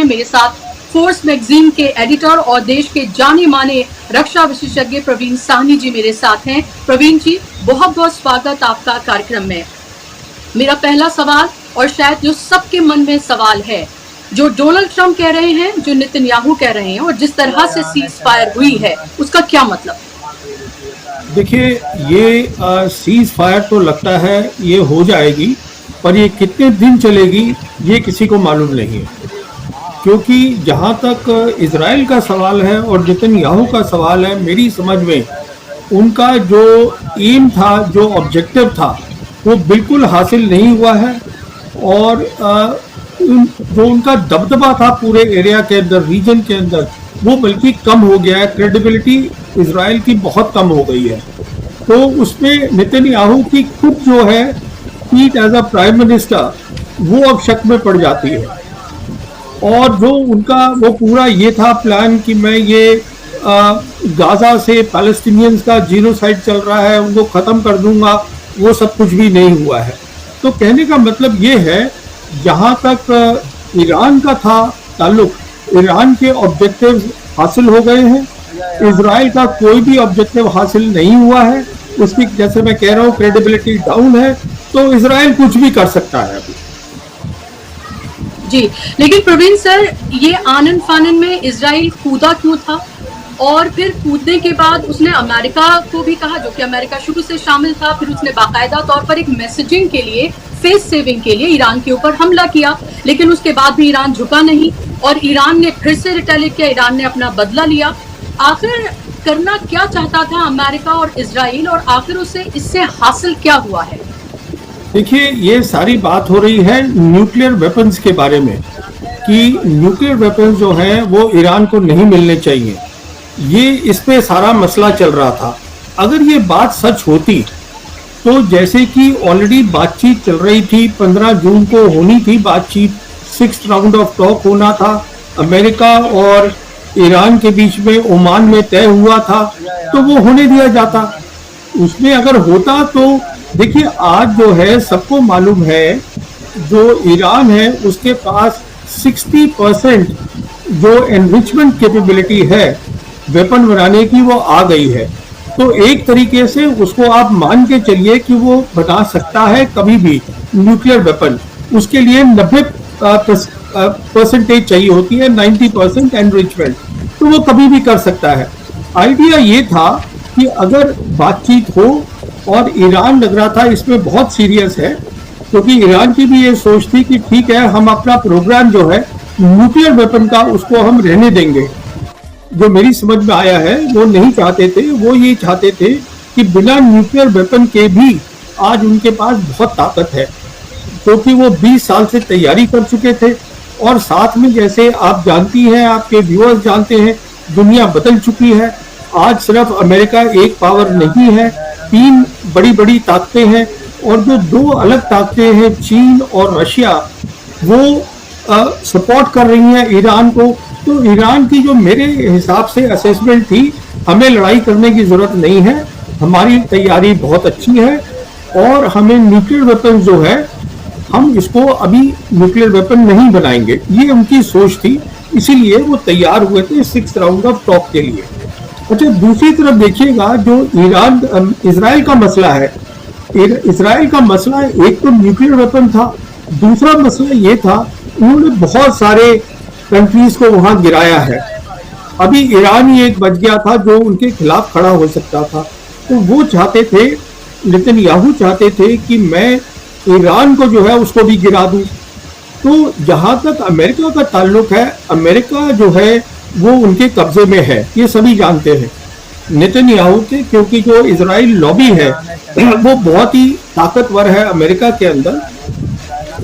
हैं। मेरे साथ फोर्स मैगजीन के एडिटर और देश के जाने माने रक्षा विशेषज्ञ प्रवीण साहनी जी मेरे साथ हैं। प्रवीण जी, बहुत बहुत स्वागत आपका कार्यक्रम में। मेरा पहला सवाल, और शायद जो सबके मन में सवाल है, जो डोनाल्ड ट्रंप कह रहे हैं, जो नेतन्याहू कह रहे हैं, और जिस तरह से सीज फायर हुई है, उसका क्या मतलब? देखिए, ये सीज फायर तो लगता है ये हो जाएगी, पर ये कितने दिन चलेगी ये किसी को मालूम नहीं है। क्योंकि जहाँ तक इजराइल का सवाल है और नेतन्याहू का सवाल है, मेरी समझ में उनका जो एम था, जो ऑब्जेक्टिव था, वो बिल्कुल हासिल नहीं हुआ है। और जो उनका दबदबा था पूरे एरिया के अंदर, रीजन के अंदर, वो बल्कि कम हो गया है। क्रेडिबिलिटी इजराइल की बहुत कम हो गई है। तो उसमें नेतन्याहू की खुद जो है seat as a prime minister, वो अब शक में पड़ जाती है। और जो उनका वो पूरा ये था प्लान कि मैं ये गाजा से पैलेस्टीनियंस का जीनोसाइड चल रहा है, उनको ख़त्म कर दूंगा, वो सब कुछ भी नहीं हुआ है। तो कहने का मतलब ये है, जहाँ तक ईरान का था ताल्लुक, ईरान के ऑब्जेक्टिव हासिल हो गए हैं। इजराइल का कोई भी ऑब्जेक्टिव हासिल नहीं हुआ है। उसकी, जैसे मैं कह रहा हूँ, क्रेडिबिलिटी डाउन है। तो इजराइल कुछ भी कर सकता है अभी। जी, लेकिन प्रवीण सर, ये आनन फानन में इजराइल कूदा क्यों था? और फिर कूदने के बाद उसने अमेरिका को भी कहा, जो कि अमेरिका शुरू से शामिल था। फिर उसने बाकायदा तौर पर एक मैसेजिंग के लिए, फेस सेविंग के लिए ईरान के ऊपर हमला किया, लेकिन उसके बाद भी ईरान झुका नहीं और ईरान ने फिर से रिटेलिएट किया, ईरान ने अपना बदला लिया। आखिर करना क्या चाहता था अमेरिका और इजराइल, और आखिर उसे इससे हासिल क्या हुआ है? देखिए, ये सारी बात हो रही है न्यूक्लियर वेपन्स के बारे में, कि न्यूक्लियर वेपन्स जो हैं वो ईरान को नहीं मिलने चाहिए। ये इस पे सारा मसला चल रहा था। अगर ये बात सच होती तो जैसे कि ऑलरेडी बातचीत चल रही थी, 15 जून को होनी थी बातचीत, 6th राउंड ऑफ टॉक होना था अमेरिका और ईरान के बीच में, ओमान में तय हुआ था, तो वो होने दिया जाता। उसमें अगर होता तो देखिए, आज जो है सबको मालूम है, जो ईरान है उसके पास 60% जो एनरिचमेंट कैपेबिलिटी है वेपन बनाने की, वो आ गई है। तो एक तरीके से उसको आप मान के चलिए कि वो बना सकता है कभी भी न्यूक्लियर वेपन। उसके लिए 90% चाहिए होती है, 90% एनरिचमेंट, तो वो कभी भी कर सकता है। आइडिया ये था कि अगर बातचीत हो, और ईरान लग रहा था इसमें बहुत सीरियस है, क्योंकि ईरान की भी ये सोच थी कि ठीक है, हम अपना प्रोग्राम जो है न्यूक्लियर वेपन का, उसको हम रहने देंगे। जो मेरी समझ में आया है, वो नहीं चाहते थे, वो ये चाहते थे कि बिना न्यूक्लियर वेपन के भी आज उनके पास बहुत ताकत है, क्योंकि वो 20 साल से तैयारी कर चुके थे। और साथ में, जैसे आप जानती हैं, आपके व्यूअर्स जानते हैं, दुनिया बदल चुकी है। आज सिर्फ अमेरिका एक पावर नहीं है, 3 बड़ी बड़ी ताकतें हैं, और जो 2 अलग ताकतें हैं, चीन और रशिया, वो सपोर्ट कर रही हैं ईरान को। तो ईरान की जो मेरे हिसाब से असेसमेंट थी, हमें लड़ाई करने की ज़रूरत नहीं है, हमारी तैयारी बहुत अच्छी है, और हमें न्यूक्लियर वेपन जो है, हम इसको अभी न्यूक्लियर वेपन नहीं बनाएंगे। ये उनकी सोच थी, इसीलिए वो तैयार हुए थे 6th राउंड ऑफ टॉक के लिए। अच्छा, दूसरी तरफ देखिएगा, जो इजराइल का मसला है, इजराइल का मसला एक तो न्यूक्लियर वेपन था, दूसरा मसला ये था, उन्होंने बहुत सारे कंट्रीज को वहां गिराया है। अभी ईरान ही एक बच गया था जो उनके खिलाफ खड़ा हो सकता था। तो वो चाहते थे, नेतन्याहू चाहते थे कि मैं ईरान को जो है उसको भी गिरा दूं। तो जहां तक अमेरिका का ताल्लुक है, अमेरिका जो है वो उनके कब्जे में है, ये सभी जानते हैं नेतन्याहू के, क्योंकि जो इजराइल लॉबी है वो बहुत ही ताकतवर है अमेरिका के अंदर।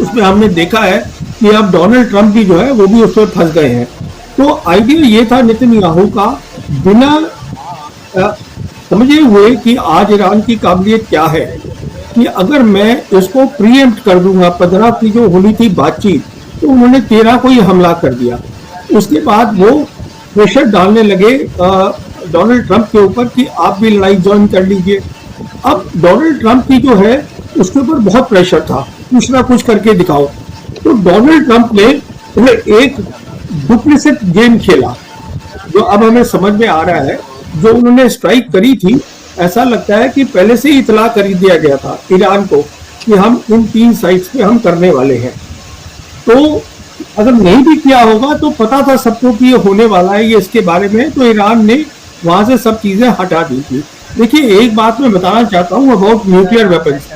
उसमें हमने देखा है कि अब डोनाल्ड ट्रंप भी जो है वो भी उसमें फंस गए हैं। तो आइडिया ये था नेतन्याहू का, बिना समझे हुए कि आज ईरान की काबिलियत क्या है, कि अगर मैं इसको प्रीएम्प्ट कर दूंगा, 15 की जो होनी थी बातचीत, तो उन्होंने 13 को ही हमला कर दिया। उसके बाद वो प्रेशर डालने लगे डोनाल्ड ट्रंप के ऊपर कि आप भी लड़ाई ज्वाइन कर लीजिए। अब डोनाल्ड ट्रंप की जो है उसके ऊपर बहुत प्रेशर था, कुछ ना कुछ करके दिखाओ। तो डोनाल्ड ट्रंप ने एक डुप्लिसिट गेम खेला, जो अब हमें समझ में आ रहा है। जो उन्होंने स्ट्राइक करी थी, ऐसा लगता है कि पहले से ही इतला कर दिया गया था ईरान को कि हम इन 3 साइट्स पे हम करने वाले हैं। तो अगर नहीं भी किया होगा तो पता था सबको कि ये होने वाला है, ये इसके बारे में, तो ईरान ने वहां से सब चीजें हटा दी थी। देखिए, एक बात मैं बताना चाहता हूँ अबाउट न्यूक्लियर वेपन्स।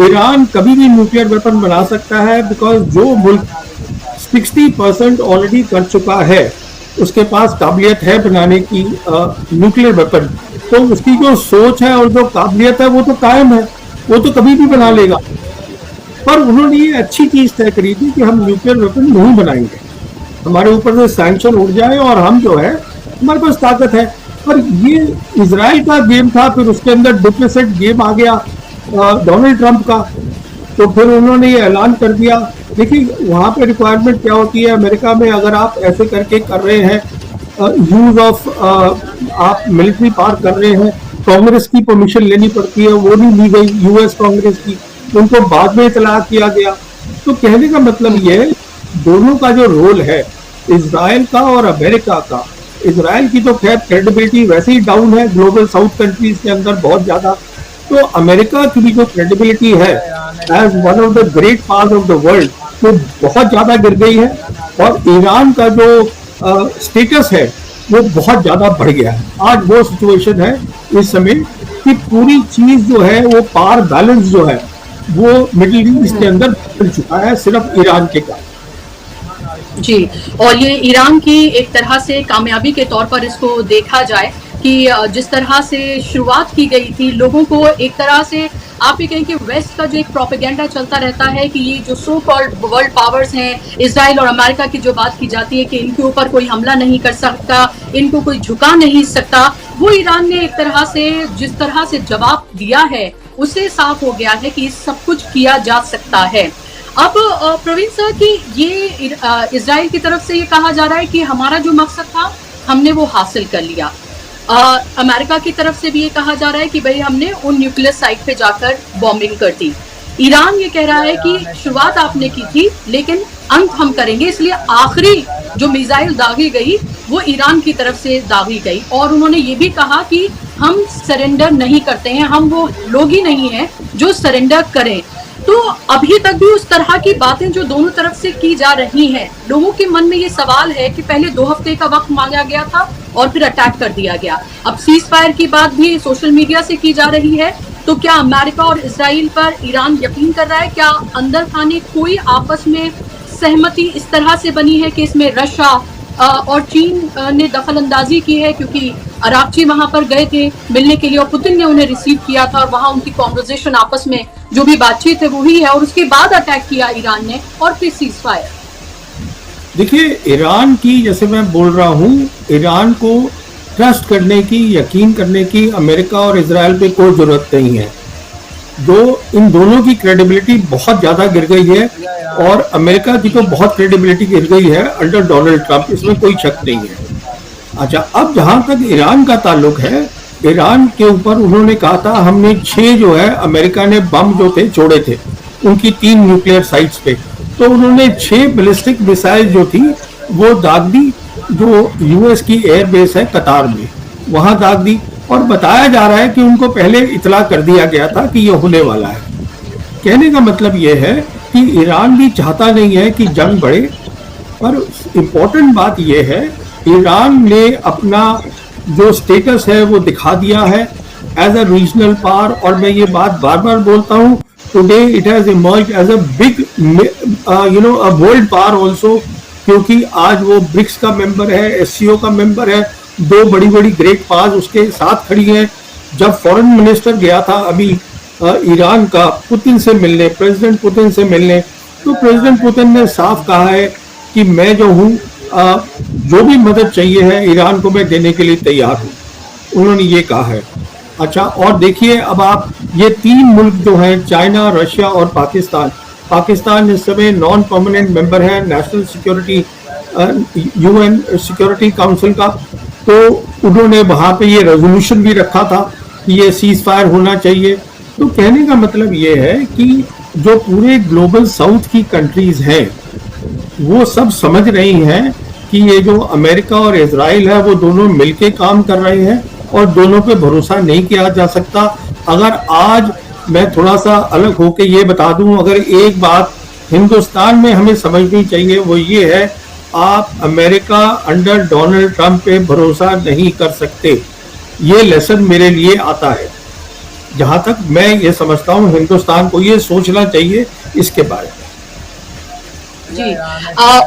ईरान कभी भी न्यूक्लियर वेपन बना सकता है, बिकॉज जो मुल्क 60% ऑलरेडी कर चुका है, उसके पास काबिलियत है बनाने की न्यूक्लियर वेपन, तो उसकी जो सोच है और जो काबिलियत है वो तो कायम है, वो तो कभी भी बना लेगा। पर उन्होंने ये अच्छी चीज तय करी थी कि हम न्यूक्लियर वेपन नहीं बनाएंगे, हमारे ऊपर से सैंक्शन उठ जाए और हम जो है, हमारे पास ताकत है। पर ये इजराइल का गेम था, फिर उसके अंदर डुप्लिसिट गेम आ गया डोनाल्ड ट्रंप का, तो फिर उन्होंने ये ऐलान कर दिया। देखिए, वहाँ पे रिक्वायरमेंट क्या होती है अमेरिका में, अगर आप ऐसे करके कर रहे हैं यूज ऑफ आप मिलिट्री पार कर रहे हैं, कांग्रेस की परमिशन लेनी पड़ती है, वो नहीं ली गई यूएस कांग्रेस की, उनको बाद में इतला किया गया। तो कहने का मतलब ये है, दोनों का जो रोल है इजराइल का और अमेरिका का, इजराइल की तो खैर क्रेडिबिलिटी वैसे ही डाउन है ग्लोबल साउथ कंट्रीज के अंदर बहुत ज्यादा, तो अमेरिका की भी जो क्रेडिबिलिटी है as one of the great part of the world वो बहुत ज्यादा गिर गई है, और ईरान का जो स्टेटस है वो बहुत ज्यादा बढ़ गया है। आज वो सिचुएशन है इस समय कि पूरी चीज जो है वो पावर बैलेंस जो है वो मिडिल ईस्ट के अंदर बदल चुका है, सिर्फ ईरान के कारण। जी, और ये ईरान की एक तरह से कामयाबी के तौर पर इसको देखा जाए कि जिस तरह से शुरुआत की गई थी, लोगों को एक तरह से आप ये कहें कि वेस्ट का जो एक प्रोपेगेंडा चलता रहता है कि ये जो सो कॉल्ड वर्ल्ड पावर्स हैं, इजराइल और अमेरिका की जो बात की जाती है कि इनके ऊपर कोई हमला नहीं कर सकता, इनको कोई झुका नहीं सकता, वो ईरान ने एक तरह से जिस तरह से जवाब दिया है उससे साफ हो गया है कि सब कुछ किया जा सकता है। अब प्रवीण सर की ये इजराइल की तरफ से ये कहा जा रहा है कि हमारा जो मकसद था हमने वो हासिल कर लिया। अमेरिका की तरफ से भी ये कहा जा रहा है कि भाई हमने उन न्यूक्लियर साइट पे जाकर बॉम्बिंग कर दी। ईरान ये कह रहा है कि शुरुआत आपने की थी लेकिन अंत हम करेंगे, इसलिए आखिरी जो मिसाइल दागी गई वो ईरान की तरफ से दागी गई। और उन्होंने ये भी कहा कि हम सरेंडर नहीं करते हैं, हम वो लोग ही नहीं हैं जो सरेंडर करें। तो अभी तक भी उस तरह की बातें जो दोनों तरफ से की जा रही हैं, लोगों के मन में ये सवाल है कि पहले 2 हफ्ते का वक्त मांगा गया था और फिर अटैक कर दिया गया। अब सीज फायर की बात भी सोशल मीडिया से की जा रही है, तो क्या अमेरिका और इजराइल पर ईरान यकीन कर रहा है? क्या अंदर खाने कोई आपस में सहमति इस तरह से बनी है कि इसमें रशिया और चीन ने दखल अंदाजी की है? क्योंकि अराक्ची वहां पर गए थे मिलने के लिए और पुतिन ने उन्हें रिसीव किया था और वहां उनकी कॉन्वर्सेशन आपस में जो भी बातचीत है वो ही है, और उसके बाद अटैक किया ईरान ने और फिर सीज फायर। देखिए, ईरान की, जैसे मैं बोल रहा हूँ, ईरान को ट्रस्ट करने की, यकीन करने की अमेरिका और इजराइल पे कोई जरूरत नहीं है। जो इन दोनों की क्रेडिबिलिटी बहुत ज्यादा गिर गई है, और अमेरिका की तो बहुत क्रेडिबिलिटी गिर गई है अंडर डोनाल्ड ट्रंप, इसमें कोई शक नहीं है। अच्छा, अब जहां तक ईरान का ताल्लुक है, ईरान के ऊपर उन्होंने कहा था हमने 6 जो है अमेरिका ने बम जो थे छोड़े थे उनकी 3 न्यूक्लियर साइट्स पे, तो उन्होंने 6 बैलिस्टिक मिसाइल जो थी वो दाग दी, जो यूएस की एयरबेस है कतार में, वहां दाग दी। और बताया जा रहा है कि उनको पहले इतला कर दिया गया था कि ये होने वाला है। कहने का मतलब ये है कि ईरान भी चाहता नहीं है कि जंग बढ़े, पर इम्पोर्टेंट बात यह है ईरान ने अपना जो स्टेटस है वो दिखा दिया है एज अ रीजनल पावर। और मैं ये बात बार बार बोलता हूँ, today it has emerged as a big a world power also, क्योंकि आज वो ब्रिक्स का मेंबर है, एससीओ का मेंबर है, 2 बड़ी बड़ी ग्रेट पावर्स उसके साथ खड़ी हैं। जब फॉरेन मिनिस्टर गया था अभी ईरान का पुतिन से मिलने, प्रेसिडेंट पुतिन से मिलने, तो प्रेसिडेंट पुतिन ने साफ कहा है कि मैं जो हूँ जो भी मदद चाहिए है ईरान को मैं देने के लिए तैयार हूँ, उन्होंने ये कहा है। अच्छा, और देखिए अब आप ये 3 मुल्क जो हैं, चाइना, रशिया और पाकिस्तान, पाकिस्तान इस समय नॉन परमानेंट मेंबर है national security UN security council का, तो उन्होंने वहाँ पे ये रेजोल्यूशन भी रखा था कि ये सीज फायर होना चाहिए। तो कहने का मतलब ये है कि जो पूरे ग्लोबल साउथ की कंट्रीज हैं वो सब समझ रही हैं कि ये जो अमेरिका और इजराइल है वो दोनों मिलके काम कर रहे हैं और दोनों पे भरोसा नहीं किया जा सकता। अगर आज मैं थोड़ा सा अलग होके ये बता दूं, अगर एक बात हिंदुस्तान में हमें समझनी चाहिए वो ये है, आप अमेरिका अंडर डोनाल्ड ट्रंप पे भरोसा नहीं कर सकते। ये लेसन मेरे लिए आता है। जहां तक मैं ये समझता हूं हिंदुस्तान को ये सोचना चाहिए इसके बारे में। जी,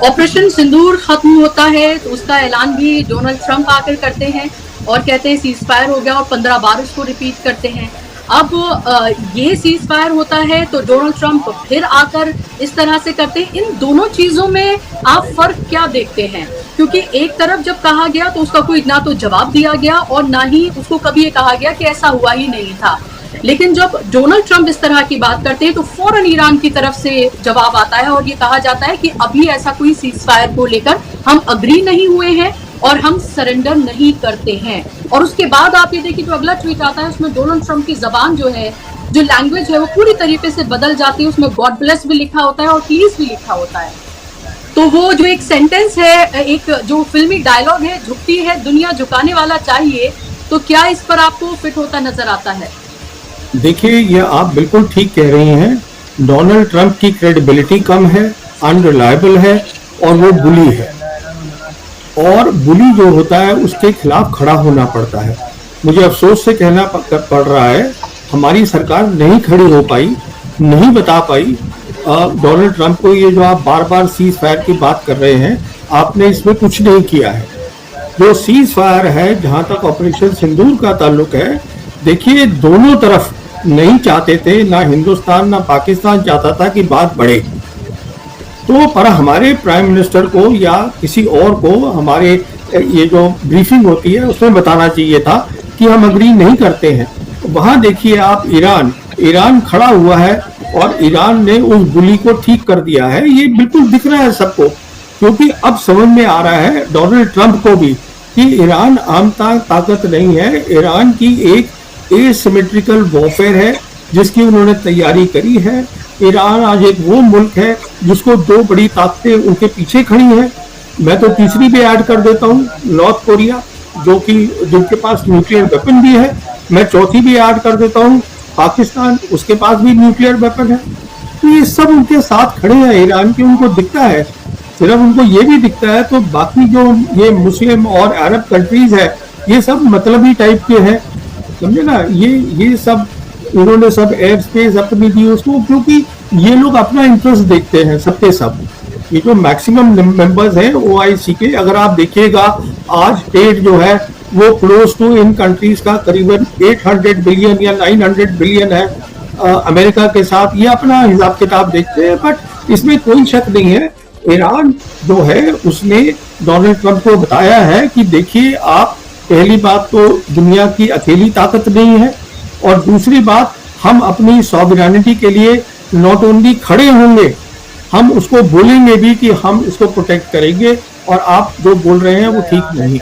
ऑपरेशन सिंदूर खत्म होता है तो उसका ऐलान भी डोनाल्ड ट्रंप आकर करते हैं और कहते हैं सीज फायर हो गया और 15 बार उसको रिपीट करते हैं। अब ये सीज फायर होता है तो डोनाल्ड ट्रंप फिर आकर इस तरह से करते हैं। इन दोनों चीजों में आप फर्क क्या देखते हैं? क्योंकि एक तरफ जब कहा गया तो उसका कोई ना तो जवाब दिया गया और ना ही उसको कभी ये कहा गया कि ऐसा हुआ ही नहीं था। लेकिन जब डोनाल्ड ट्रंप इस तरह की बात करते हैं तो फौरन ईरान की तरफ से जवाब आता है और ये कहा जाता है कि अभी ऐसा कोई सीज फायर को लेकर हम अग्री नहीं हुए हैं और हम सरेंडर नहीं करते हैं। और उसके बाद आप ये देखिए जो अगला ट्वीट आता है उसमें डोनाल्ड ट्रंप की जबान जो है, जो लैंग्वेज है वो पूरी तरीके से बदल जाती है। उसमें गॉड ब्लेस भी लिखा होता है और प्लीज भी लिखा होता है। तो वो जो एक सेंटेंस है, एक जो फिल्मी डायलॉग है, झुकती है दुनिया झुकाने वाला चाहिए, तो क्या इस पर आपको फिट होता नजर आता है? देखिए, ये आप बिल्कुल ठीक कह रही हैं। डोनाल्ड ट्रंप की क्रेडिबिलिटी कम है, अनरिलायबल है और वो बुली है। और बुली जो होता है उसके खिलाफ खड़ा होना पड़ता है। मुझे अफसोस से कहना पड़ रहा है, हमारी सरकार नहीं खड़ी हो पाई, नहीं बता पाई डोनाल्ड ट्रंप को ये जो आप बार बार सीज फायर की बात कर रहे हैं, आपने इसमें कुछ नहीं किया है। जो सीज फायर है, जहां तक ऑपरेशन सिंदूर का ताल्लुक है, देखिए दोनों तरफ नहीं चाहते थे, ना हिंदुस्तान ना पाकिस्तान चाहता था कि बात बढ़े। तो पर हमारे प्राइम मिनिस्टर को या किसी और को हमारे ये जो ब्रीफिंग होती है उसमें बताना चाहिए था कि हम अग्री नहीं करते हैं। वहां देखिए आप, ईरान खड़ा हुआ है और ईरान ने उस बुली को ठीक कर दिया है। ये बिल्कुल दिख रहा है सबको, क्योंकि अब समझ में आ रहा है डोनाल्ड ट्रंप को भी कि ईरान आम ताकत नहीं है। ईरान की एक एसिमेट्रिकल वॉरफेयर है जिसकी उन्होंने तैयारी करी है। ईरान आज एक वो मुल्क है जिसको दो बड़ी ताकतें उनके पीछे खड़ी हैं। मैं तो तीसरी भी ऐड कर देता हूँ, नॉर्थ कोरिया, जो कि जिनके पास न्यूक्लियर वेपन भी है। मैं चौथी भी ऐड कर देता हूँ, पाकिस्तान, उसके पास भी न्यूक्लियर वेपन है। तो ये सब उनके साथ खड़े हैं ईरान के, उनको दिखता है। सिर्फ उनको ये भी दिखता है तो बाकी जो ये मुस्लिम और अरब कंट्रीज है ये सब मतलबी टाइप के हैं, समझे ना। ये सब उन्होंने सब एयर स्पेस अपनी दी उसको, क्योंकि ये लोग अपना इंटरेस्ट देखते हैं सबके सब। ये जो मैक्सिमम मेंबर्स हैं OIC के, अगर आप देखिएगा आज ट्रेड जो है वो क्लोज टू इन कंट्रीज का करीबन 800 बिलियन या 900 बिलियन है अमेरिका के साथ। ये अपना हिसाब किताब देखते हैं, बट इसमें कोई शक नहीं है ईरान जो है उसने डोनाल्ड ट्रंप को बताया है कि देखिए आप, पहली बात तो दुनिया की अकेली ताकत नहीं है, और दूसरी बात हम अपनी सॉवरेनिटी के लिए नॉट ओनली खड़े होंगे, हम उसको बोलेंगे भी कि हम इसको प्रोटेक्ट करेंगे, और आप जो बोल रहे हैं वो ठीक नहीं।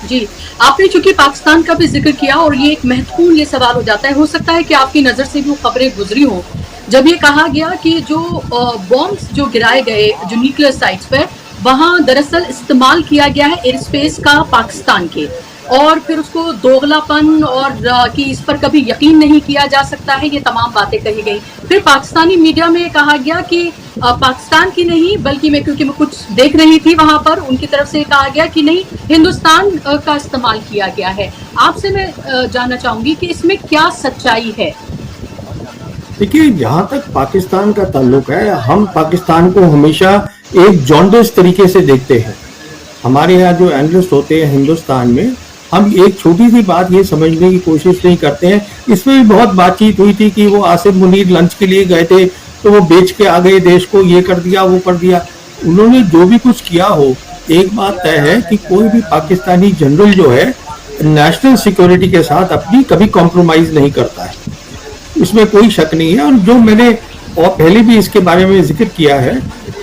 जी, आपने चूंकि पाकिस्तान का भी जिक्र किया और ये एक महत्वपूर्ण ये सवाल हो जाता है, हो सकता है कि आपकी नजर से भी वो खबरें गुजरी हो, जब ये कहा गया कि जो बॉम्ब्स जो गिराए गए जो न्यूक्लियर साइट्स पर, वहां दरअसल इस्तेमाल किया गया है एयर स्पेस का पाकिस्तान के, और फिर उसको दोगलापन और कि इस पर कभी यकीन नहीं किया जा सकता है, ये तमाम बातें कही गई। फिर पाकिस्तानी मीडिया में कहा गया कि पाकिस्तान की नहीं, बल्कि क्योंकि मैं कुछ देख रही थी वहां पर, उनकी तरफ से कहा गया कि नहीं, हिंदुस्तान का इस्तेमाल किया गया है। आपसे मैं जानना चाहूंगी कि इसमें क्या सच्चाई है? देखिए, जहां तक पाकिस्तान का ताल्लुक है, हम पाकिस्तान को हमेशा एक जॉन्डिस तरीके से देखते हैं। हमारे यहाँ जो एनालिस्ट होते हैं हिंदुस्तान में, हम एक छोटी सी बात ये समझने की कोशिश नहीं करते हैं। इसमें भी बहुत बातचीत हुई थी कि वो आसिफ मुनीर लंच के लिए गए थे तो वो बेच के आ गए देश को, ये कर दिया वो कर दिया। उन्होंने जो भी कुछ किया हो, एक बात तय है कि कोई भी पाकिस्तानी जनरल जो है नेशनल सिक्योरिटी के साथ अपनी कभी कॉम्प्रोमाइज नहीं करता है, इसमें कोई शक नहीं है। और जो मैंने और पहले भी इसके बारे में जिक्र किया है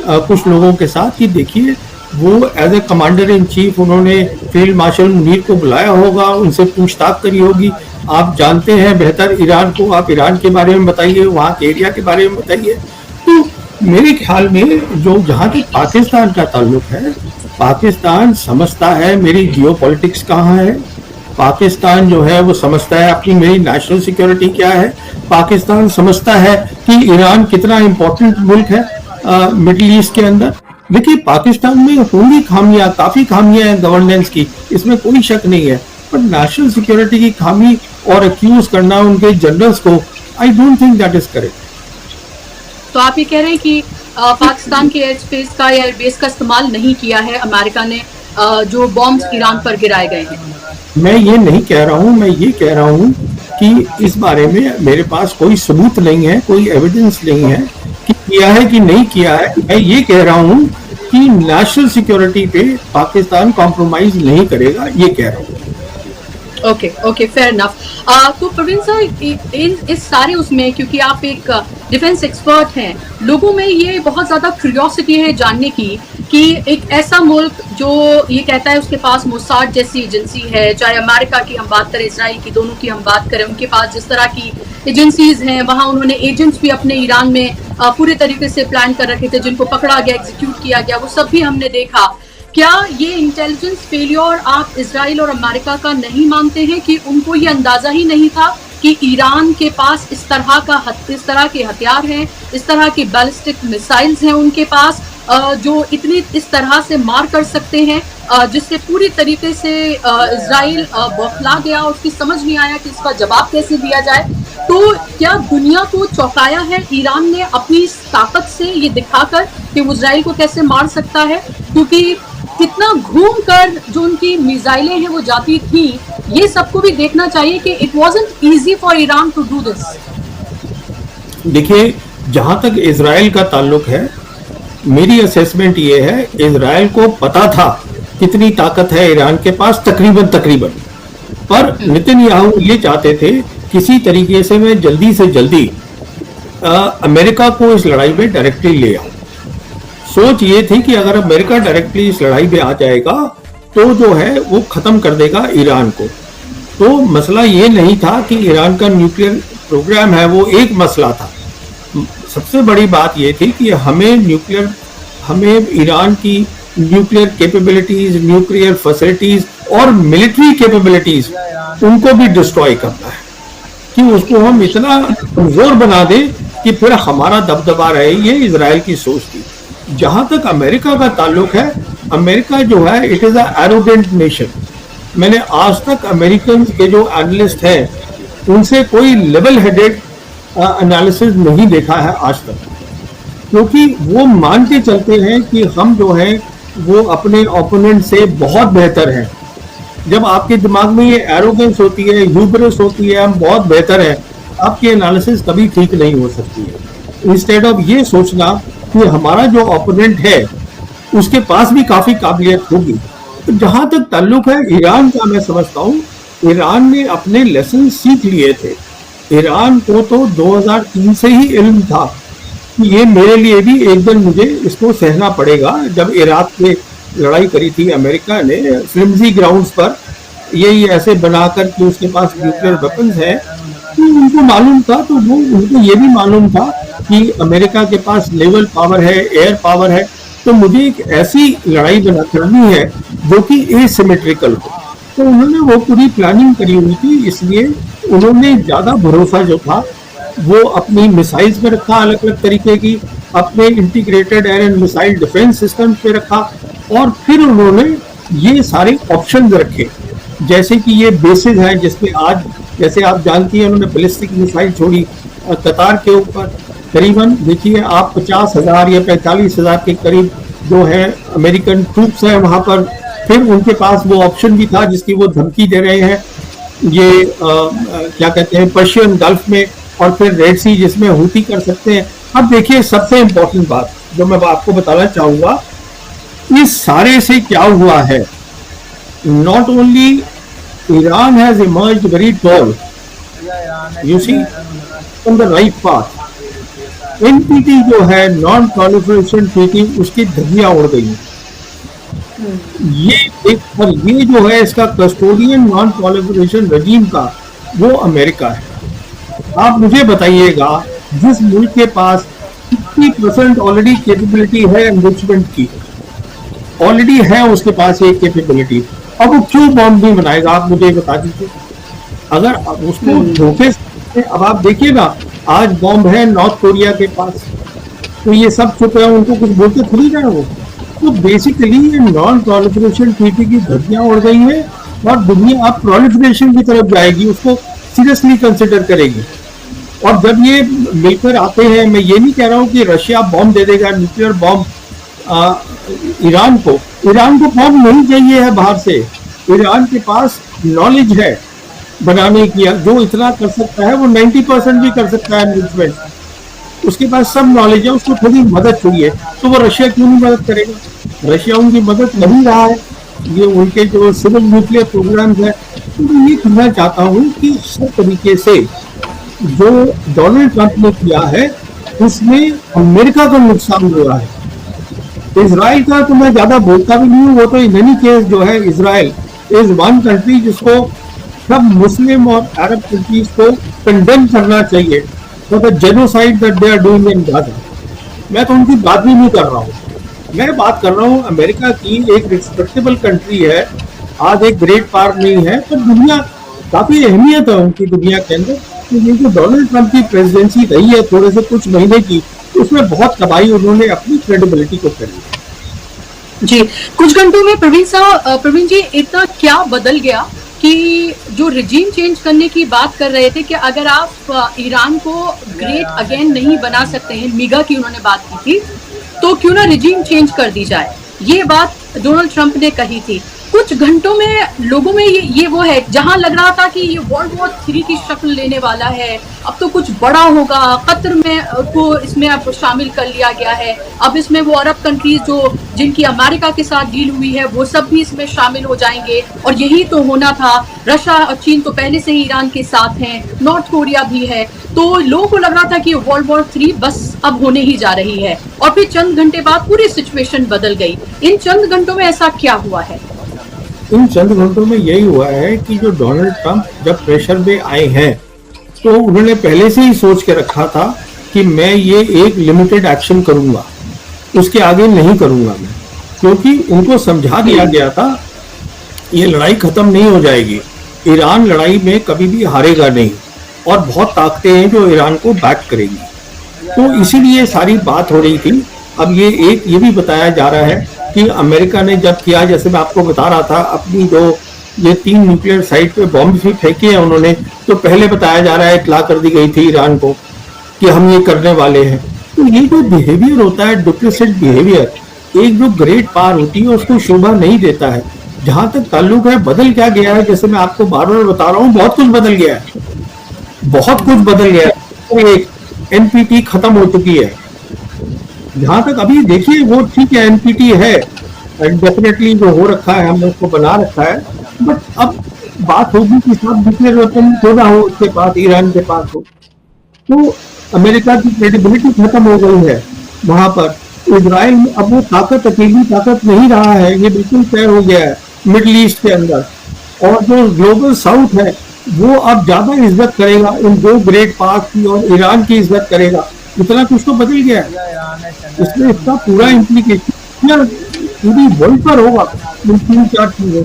कुछ लोगों के साथ, कि देखिए वो as a commander in chief उन्होंने फील्ड मार्शल मुनीर को बुलाया होगा, उनसे पूछताछ करी होगी। आप जानते हैं बेहतर ईरान को, आप ईरान के बारे में बताइए, वहाँ के एरिया के बारे में बताइए। तो मेरे ख्याल में जो जहाँ तक पाकिस्तान का ताल्लुक है, पाकिस्तान समझता है मेरी जियोपॉलिटिक्स कहाँ है, पाकिस्तान जो है वो समझता है अपनी मेरी नेशनल सिक्योरिटी क्या है, पाकिस्तान समझता है कि ईरान कितना इम्पोर्टेंट मुल्क है मिडिल ईस्ट के अंदर। देखिए पाकिस्तान में होंगी खामियां, काफी खामियां हैं गवर्नेंस की, इसमें कोई शक नहीं है, पर नेशनल सिक्योरिटी की खामी और अक्यूज करना उनके जनरल्स को, I don't think that is correct. तो आप ये कह रहे हैं कि पाकिस्तान के एयर स्पेस का या बेस का इस्तेमाल नहीं किया है अमेरिका ने, जो बॉम्ब्स ईरान पर गिराए गए हैं? मैं ये नहीं कह रहा हूँ, मैं ये कह रहा हूँ कि इस बारे में मेरे पास कोई सबूत नहीं है, कोई एविडेंस नहीं है कि किया है कि नहीं किया है। मैं ये कह रहा हूँ कि नेशनल सिक्योरिटी पे पाकिस्तान कॉम्प्रोमाइज नहीं करेगा, ये कह रहा हूँ। Okay fair enough. तो प्रवीण सर, इस सारे उसमें, क्योंकि आप एक डिफेंस एक्सपर्ट हैं, लोगों में ये बहुत ज्यादा क्यूरियोसिटी है जानने की कि एक ऐसा मुल्क जो ये कहता है उसके पास मोसाद जैसी एजेंसी है, चाहे अमेरिका की हम बात करें, इसराइल की, दोनों की हम बात करें, उनके पास जिस तरह की एजेंसीज हैं, वहां उन्होंने एजेंट्स भी अपने ईरान में पूरे तरीके से प्लान कर रखे थे, जिनको पकड़ा गया, एग्जीक्यूट किया गया, वो सब भी हमने देखा। क्या ये इंटेलिजेंस फेलियर आप इजराइल और अमेरिका का नहीं मानते हैं कि उनको ये अंदाजा ही नहीं था कि ईरान के पास इस तरह के हथियार हैं, इस तरह के बैलिस्टिक मिसाइल्स हैं उनके पास, जो इतनी इस तरह से मार कर सकते हैं, जिससे पूरी तरीके से इजराइल बौखला गया और उसकी समझ नहीं आया कि इसका जवाब कैसे दिया जाए? तो क्या दुनिया को चौंकाया है ईरान ने अपनी इस ताकत से, ये दिखाकर कि वो इजराइल को कैसे मार सकता है? क्योंकि कितना घूम कर जो उनकी मिसाइलें हैं वो जाती थी, ये सबको भी देखना चाहिए कि it wasn't easy for Iran to do this. देखिए, जहां तक इजराइल का ताल्लुक है, मेरी असेसमेंट ये है, इजराइल को पता था कितनी ताकत है ईरान के पास, तकरीबन, पर नेतन्याहू ये चाहते थे किसी तरीके से मैं जल्दी से जल्दी अमेरिका को इस लड़ाई में डायरेक्टली ले आऊं। सोच ये थी कि अगर अमेरिका डायरेक्टली इस लड़ाई में आ जाएगा तो जो है वो खत्म कर देगा ईरान को। तो मसला ये नहीं था कि ईरान का न्यूक्लियर प्रोग्राम है, वो एक मसला था। सबसे बड़ी बात ये थी कि हमें ईरान की न्यूक्लियर कैपेबिलिटीज, न्यूक्लियर फैसिलिटीज और मिलिट्री कैपेबिलिटीज, उनको भी डिस्ट्रॉय करना है कि उसको हम इतना कमजोर बना दें कि फिर हमारा दबदबा रहे। ये इजराइल की सोच थी। जहां तक अमेरिका का ताल्लुक है, अमेरिका जो है it is a arrogant nation. मैंने आज तक अमेरिकन के जो एनालिस्ट हैं उनसे कोई लेवल हेडेड एनालिसिस नहीं देखा है आज तक, क्योंकि वो मान के चलते हैं कि हम जो है वो अपने ओपोनेंट से बहुत बेहतर हैं। जब आपके दिमाग में ये एरोगेंस होती है, ह्यूबरस होती है, हम बहुत बेहतर हैं, आपकी एनालिसिस कभी ठीक नहीं हो सकती है। इंस्टेड ऑफ ये सोचना कि हमारा जो ओपोनेंट है उसके पास भी काफी काबिलियत होगी। तो जहां तक ताल्लुक है ईरान का, मैं समझता हूँ ईरान ने अपने लेसन सीख लिए थे। ईरान को तो 2003 से ही इल्म था कि ये मेरे लिए भी एक दिन मुझे इसको सहना पड़ेगा। जब इराक में लड़ाई करी थी अमेरिका ने फ्लिमजी ग्राउंड्स पर, यही ऐसे बनाकर कि उसके पास न्यूक्लियर वेपन्स हैं, तो उनको मालूम था, तो वो उनको ये भी मालूम था कि अमेरिका के पास नेवल पावर है, एयर पावर है, तो मुझे एक ऐसी लड़ाई करनी है जो कि एसिमेट्रिकल हो। तो उन्होंने वो पूरी प्लानिंग करी हुई थी, इसलिए उन्होंने ज़्यादा भरोसा जो था वो अपनी मिसाइल्स पे रखा, अलग अलग तरीके की, अपने integrated air and missile defence system पे रखा, और फिर उन्होंने ये सारे ऑप्शन रखे। जैसे कि ये बेसिस हैं जिसमें आज, जैसे आप जानती हैं, उन्होंने बैलिस्टिक मिसाइल छोड़ी कतार के ऊपर, करीबन देखिए आप 50,000 या 45,000 के करीब जो है अमेरिकन ट्रूप्स हैं वहाँ पर। फिर उनके पास वो ऑप्शन भी था जिसकी वो धमकी दे रहे हैं, ये क्या कहते हैं, पर्शियन गल्फ में, और फिर रेड सी जिसमें हूती कर सकते हैं। अब देखिए सबसे इम्पोर्टेंट बात जो मैं आपको बताना चाहूँगा, इस सारे से क्या हुआ है, not only Iran has emerged very tall, you see, on the right path. NPT जो है, नॉन प्रोलिफरेशन ट्रीटी, उसकी धज्जियां उड़ गई। ये एक, और ये जो है इसका कस्टोडियन नॉन प्रोलिफरेशन रजीम का, वो अमेरिका है। आप मुझे बताइएगा, जिस मुल्क के पास 50% ऑलरेडी कैपेबिलिटी है एनरिचमेंट की, ऑलरेडी है उसके पास एक कैपेबिलिटी। अब वो क्यों बॉम्ब नहीं बनाएगा, आप मुझे बता दीजिए। अगर उसको धोखे से, अब आप देखिए ना, आज बॉम्ब है नॉर्थ कोरिया के पास, तो ये सब चुप है, उनको कुछ बोलते थोड़ी ना वो। तो बेसिकली ये नॉन प्रोलिफरेशन ट्रीटी की धज्जियां उड़ गई है और दुनिया अब प्रोलिफरेशन की तरफ जाएगी, उसको सीरियसली कंसिडर करेगी। और जब ये मिलकर आते हैं, मैं ये नहीं कह रहा हूँ कि रशिया बॉम्ब दे देगा, न्यूक्लियर बॉम्ब ईरान को बॉम्ब नहीं चाहिए है बाहर से। ईरान के पास नॉलेज है बनाने की, जो इतना कर सकता है वो 90% भी कर सकता है एनरिचमेंट, उसके पास सब नॉलेज है, उसको थोड़ी मदद चाहिए, तो वो रशिया क्यों नहीं मदद करेगा? रशिया उनकी मदद नहीं रहा है, ये उनके जो सिविल न्यूक्लियर प्रोग्राम्स है। तो मैं ये कहना चाहता हूँ कि सब तरीके से जो डोनाल्ड ट्रंप ने किया है उसमें अमेरिका को नुकसान हो रहा है। इजराइल का तो मैं ज्यादा बोलता भी नहीं हूँ, वो तो इन एनी केस जो है इजराइल इज वन कंट्री जिसको सब मुस्लिम और अरब कंट्रीज को कंडेम करना चाहिए for the genocide that they are doing in Gaza. मैं तो उनकी बात भी नहीं कर रहा हूँ, मैं बात कर रहा हूँ अमेरिका की, एक रिस्पेक्टेबल कंट्री है, आज एक ग्रेट पावर नहीं है, पर दुनिया काफी अहमियत है उनकी दुनिया के अंदर। तो ये जो डोनाल्ड ट्रंप की प्रेसिडेंसी रही है थोड़े से कुछ महीने की, उसमें बहुत तबाही उन्होंने अपनी क्रेडिबिलिटी को करी। जी, कुछ घंटों में प्रवीण जी इतना क्या बदल गया कि जो रिजीम चेंज करने की बात कर रहे थे कि अगर आप ईरान को ग्रेट अगेन नहीं बना सकते हैं, मीगा की उन्होंने बात की थी, तो क्यों ना रिजीम चेंज कर दी जाए, ये बात डोनाल्ड ट्रंप ने कही थी। कुछ घंटों में लोगों में ये वो है, जहां लग रहा था कि ये वर्ल्ड वॉर 3 की शक्ल लेने वाला है, अब तो कुछ बड़ा होगा, कतर में को इसमें अब शामिल कर लिया गया है, अब इसमें वो अरब कंट्रीज जो जिनकी अमेरिका के साथ डील हुई है वो सब भी इसमें शामिल हो जाएंगे, और यही तो होना था। रशिया और चीन तो पहले से ही ईरान के साथ हैं, नॉर्थ कोरिया भी है, तो लोगों को लग रहा था कि वर्ल्ड वॉर 3 बस अब होने ही जा रही है, और फिर चंद घंटे बाद पूरी सिचुएशन बदल गई। इन चंद घंटों में ऐसा क्या हुआ है? इन चंद घंटों में यही हुआ है कि जो डोनाल्ड ट्रंप जब प्रेशर में आए हैं, तो उन्होंने पहले से ही सोच के रखा था कि मैं ये एक लिमिटेड एक्शन करूंगा, उसके आगे नहीं करूंगा मैं, क्योंकि उनको समझा दिया गया था ये लड़ाई खत्म नहीं हो जाएगी, ईरान लड़ाई में कभी भी हारेगा नहीं, और बहुत ताकतें हैं जो ईरान को बैक करेंगी। तो इसीलिए सारी बात हो रही थी। अब ये भी बताया जा रहा है कि अमेरिका ने जब किया, जैसे मैं आपको बता रहा था, अपनी जो ये 3 न्यूक्लियर साइट पे बॉम्ब भी फेंके हैं उन्होंने, तो पहले बताया जा रहा है, इत्तला कर दी गई थी ईरान को कि हम ये करने वाले हैं। तो ये जो बिहेवियर होता है, डुप्लिसिट बिहेवियर, एक जो ग्रेट पावर होती है उसको शोभा नहीं देता है। जहां तक ताल्लुक है, बदल क्या गया है, जैसे मैं आपको बार बार बता रहा हूँ, बहुत कुछ बदल गया है, बहुत कुछ बदल गया है। एक एनपीटी खत्म हो चुकी है, जहां तक अभी देखिए वो ठीक है, एनपीटी है डेफिनेटली जो हो रखा है, हमने उसको बना रखा है, बट अब बात होगी कि सब न्यूक्लियर वेपन थोड़ा हो उसके पास, ईरान के पास हो, तो अमेरिका की क्रेडिबिलिटी खत्म हो गई है वहां पर। इजराइल में अब वो ताकत, अकेली ताकत नहीं रहा है, ये बिल्कुल तय हो गया है मिडल ईस्ट के अंदर। और जो ग्लोबल साउथ है वो अब ज्यादा इज्जत करेगा इन 2 ग्रेट पावर की, और ईरान की इज्जत करेगा। इतना कुछ तो बदल गया है, इसमें इसका पूरा इम्प्लीकेशन पूरी वर्ल्ड पर होगा, 3-4 चीजें।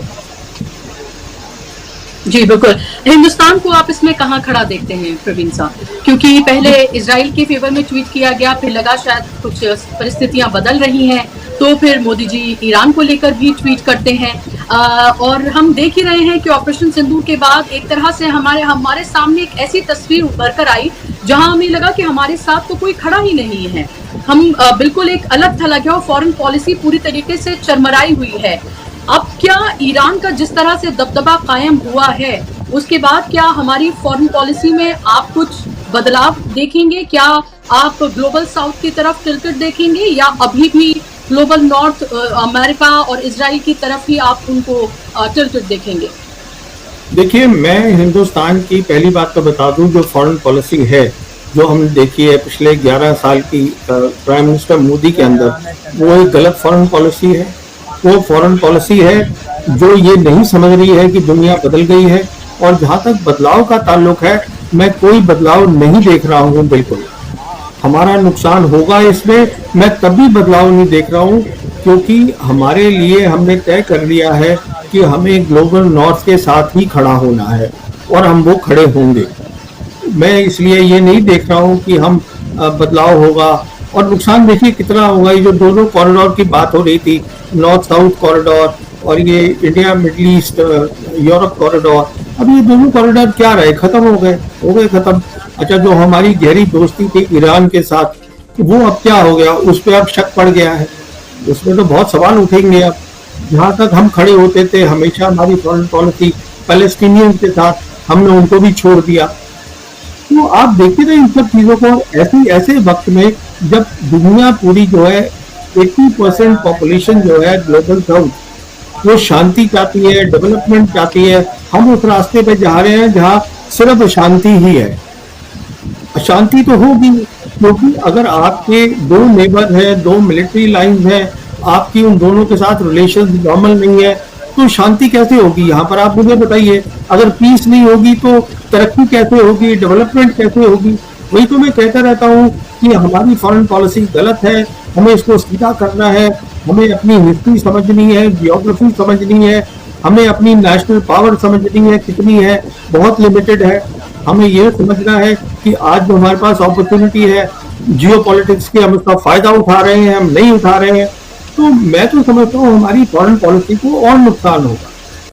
जी बिल्कुल, हिंदुस्तान को आप इसमें कहाँ खड़ा देखते हैं प्रवीण साहब? क्योंकि पहले इजराइल के फेवर में ट्वीट किया गया, फिर लगा शायद कुछ परिस्थितियां बदल रही हैं, तो फिर मोदी जी ईरान को लेकर भी ट्वीट करते हैं, और हम देख ही रहे हैं कि ऑपरेशन सिंदूर के बाद एक तरह से हमारे सामने एक ऐसी तस्वीर उभर कर आई जहां हमें लगा कि हमारे साथ तो कोई खड़ा ही नहीं है, हम बिल्कुल एक अलग थलग है, और फॉरेन पॉलिसी पूरी तरीके से चरमराई हुई है। अब क्या ईरान का जिस तरह से दबदबा कायम हुआ है, उसके बाद क्या हमारी फॉरेन पॉलिसी में आप कुछ बदलाव देखेंगे? क्या आप ग्लोबल साउथ की तरफ टिल्टेड देखेंगे, या अभी भी ग्लोबल नॉर्थ अमेरिका और इजराइल की तरफ ही आप उनको टिल्टेड देखेंगे? देखिए, मैं हिंदुस्तान की पहली बात तो बता दूं, जो फॉरेन पॉलिसी है जो हमने देखी है पिछले 11 साल की प्राइम मिनिस्टर मोदी के अंदर, वो एक गलत फॉरेन पॉलिसी है। वो फॉरेन पॉलिसी है जो ये नहीं समझ रही है कि दुनिया बदल गई है, और जहां तक बदलाव का ताल्लुक है, मैं कोई बदलाव नहीं देख रहा हूँ। बिल्कुल हमारा नुकसान होगा इसमें, मैं तब भी बदलाव नहीं देख रहा हूँ क्योंकि हमारे लिए हमने तय कर लिया है कि हमें ग्लोबल नॉर्थ के साथ ही खड़ा होना है और हम वो खड़े होंगे। मैं इसलिए ये नहीं देख रहा हूँ कि हम बदलाव होगा, और नुकसान देखिए कितना होगा। ये जो दोनों कॉरिडोर की बात हो रही थी, नॉर्थ साउथ कॉरिडोर और ये India middle east Europe corridor, अब ये दोनों कॉरिडोर क्या रहे, खत्म हो गए खत्म। अच्छा, जो हमारी गहरी दोस्ती थी ईरान के साथ, वो अब क्या हो गया, उस पर अब शक पड़ गया है। उसमें तो बहुत सवाल उठेंगे अब। जहाँ तक हम खड़े होते थे हमेशा हमारी फॉरेन पॉलिसी पैलेस्टीनियन के साथ, हमने उनको भी छोड़ दिया। तो आप देखते थे इन सब चीजों को ऐसे वक्त में जब दुनिया पूरी जो है 80% पॉपुलेशन जो है ग्लोबल साउथ वो शांति चाहती है, डेवलपमेंट चाहती है, हम उस रास्ते पे जा रहे हैं जहाँ सिर्फ अशांति ही है। अशांति तो होगी, क्योंकि अगर आपके दो नेबर हैं, दो मिलिट्री लाइन है, आपकी उन दोनों के साथ रिलेशन नॉर्मल नहीं है, तो शांति कैसे होगी? यहाँ पर आप मुझे बताइए, अगर पीस नहीं होगी तो तरक्की कैसे होगी, डेवलपमेंट कैसे होगी? वही तो मैं कहता रहता हूँ कि हमारी फॉरेन पॉलिसी गलत है, हमें इसको सीधा करना है, हमें अपनी हिस्ट्री समझनी है, जियोग्राफी समझनी है, हमें अपनी नेशनल पावर समझनी है, कितनी है, बहुत लिमिटेड है। हमें यह समझना है कि आज जो हमारे पास अपॉर्चुनिटी है जियो पॉलिटिक्स की, हम उसका फायदा उठा रहे हैं, हम नहीं उठा रहे हैं। तो मैं तो समझता हूँ हमारी फॉरेन पॉलिसी को और नुकसान होगा।